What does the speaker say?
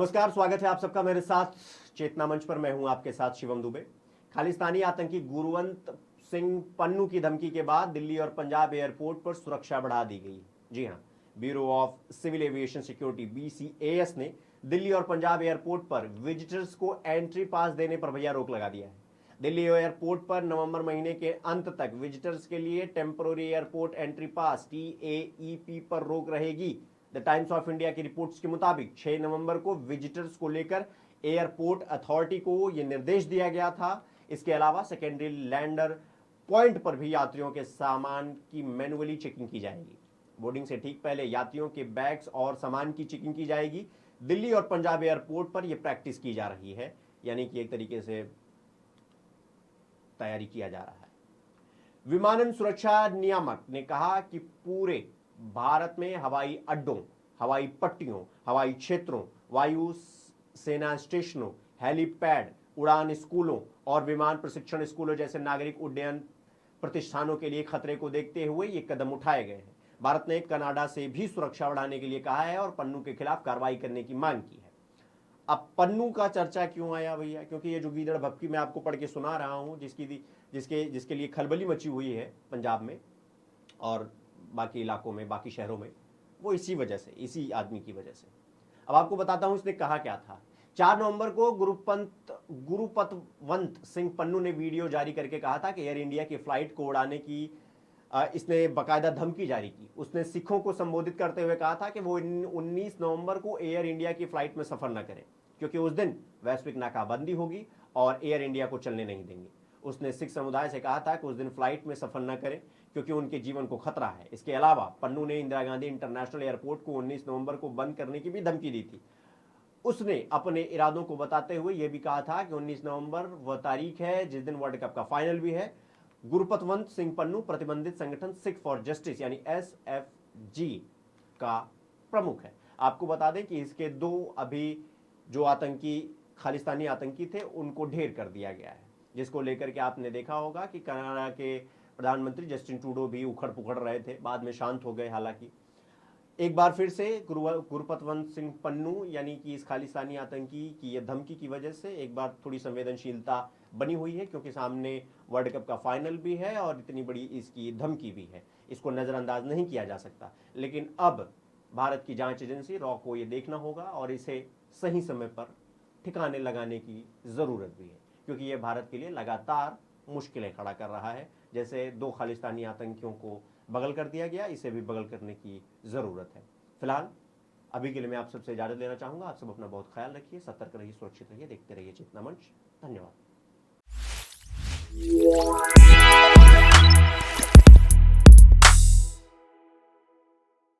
नमस्कार, स्वागत है आप सबका मेरे साथ चेतना मंच पर। मैं हूं आपके साथ शिवम दुबे। खालिस्तानी आतंकी गुरवंत सिंह पन्नू की धमकी के बाद दिल्ली और पंजाब एयरपोर्ट पर सुरक्षा बढ़ा दी गई। जी हां, bureau of civil aviation security BCAS ने दिल्ली और पंजाब एयरपोर्ट पर विजिटर्स को एंट्री पास देने पर भैया रोक लगा दिया है। दिल्ली एयरपोर्ट पर नवंबर महीने के अंत तक विजिटर्स के लिए टेम्पोररी एयरपोर्ट एंट्री पास TAEP पर रोक रहेगी। द टाइम्स ऑफ इंडिया की रिपोर्ट्स के मुताबिक 6 नवंबर को विजिटर्स को लेकर एयरपोर्ट अथॉरिटी को यह निर्देश दिया गया था। इसके अलावा सेकेंडरी लैंडर पॉइंट पर भी यात्रियों के सामान की मैन्युअली चेकिंग की जाएगी। बोर्डिंग से ठीक पहले यात्रियों के बैग्स और सामान की चेकिंग की जाएगी। दिल्ली और पंजाब एयरपोर्ट पर यह प्रैक्टिस की जा रही है, यानी कि एक तरीके से तैयारी किया जा रहा है। विमानन सुरक्षा नियामक ने कहा कि पूरे भारत में हवाई अड्डों, हवाई पट्टियों, हवाई क्षेत्रों, वायु सेना स्टेशनों, हेलीपैड, उड़ान स्कूलों और विमान प्रशिक्षण स्कूलों जैसे नागरिक उड्डयन प्रतिष्ठानों के लिए खतरे को देखते हुए ये कदम उठाए गए हैं। भारत ने कनाडा से भी सुरक्षा बढ़ाने के लिए कहा है और पन्नू के खिलाफ कार्रवाई करने की मांग की है। अब पन्नू का चर्चा क्यों आया भैया? क्योंकि ये जो गीदड़ भपकी मैं आपको पढ़ के सुना रहा हूं, जिसके लिए खलबली मची हुई है पंजाब में और बाकी इलाकों में, बाकी शहरों में, वो इसी वजह से, इसी आदमी की वजह से। अब आपको बताता हूं इसने कहा क्या था। 4 नवंबर को गुरुपतवंत सिंह पन्नू ने वीडियो जारी करके कहा था कि एयर इंडिया की फ्लाइट को उड़ाने की इसने बाकायदा धमकी जारी की। उसने सिखों को संबोधित करते हुए कहा था कि वो 19 नवंबर को एयर इंडिया की फ्लाइट में सफर न करें, क्योंकि उस दिन वैश्विक नाकाबंदी होगी और एयर इंडिया को चलने नहीं देंगे। उसने सिख समुदाय से कहा था कि उस दिन फ्लाइट में सफर न करें क्योंकि उनके जीवन को खतरा है। इसके अलावा पन्नू ने इंदिरा गांधी इंटरनेशनल एयरपोर्ट को 19 नवंबर को बंद करने की भी धमकी दी थी। उसने अपने इरादों को बताते हुए यह भी कहा था कि 19 नवंबर वह तारीख है जिस दिन वर्ल्ड कप का फाइनल भी है। गुरुपतवंत सिंह पन्नू प्रतिबंधित संगठन सिख फॉर जस्टिस यानी SFG का प्रमुख है। आपको बता दें कि इसके 2 अभी जो आतंकी, खालिस्तानी आतंकी थे, उनको ढेर कर दिया गया है, जिसको लेकर के आपने देखा होगा कि कनाडा के प्रधानमंत्री जस्टिन ट्रूडो भी उखड़ पुखड़ रहे थे, बाद में शांत हो गए। हालांकि एक बार फिर से गुरुपतवंत सिंह पन्नू यानी कि इस खालिस्तानी आतंकी की यह धमकी की वजह से एक बार थोड़ी संवेदनशीलता बनी हुई है, क्योंकि सामने वर्ल्ड कप का फाइनल भी है और इतनी बड़ी इसकी धमकी भी है। इसको नजरअंदाज नहीं किया जा सकता। लेकिन अब भारत की जांच एजेंसी रॉ को यह देखना होगा और इसे सही समय पर ठिकाने लगाने की जरूरत भी है, क्योंकि यह भारत के लिए लगातार मुश्किलें खड़ा कर रहा है। जैसे 2 खालिस्तानी आतंकियों को बगल कर दिया गया, इसे भी बगल करने की जरूरत है। फिलहाल अभी के लिए मैं आप सबसे इजाजत लेना चाहूंगा। आप सब अपना बहुत ख्याल रखिए, सतर्क रहिए, सुरक्षित रहिए, देखते रहिए चेतना मंच। धन्यवाद।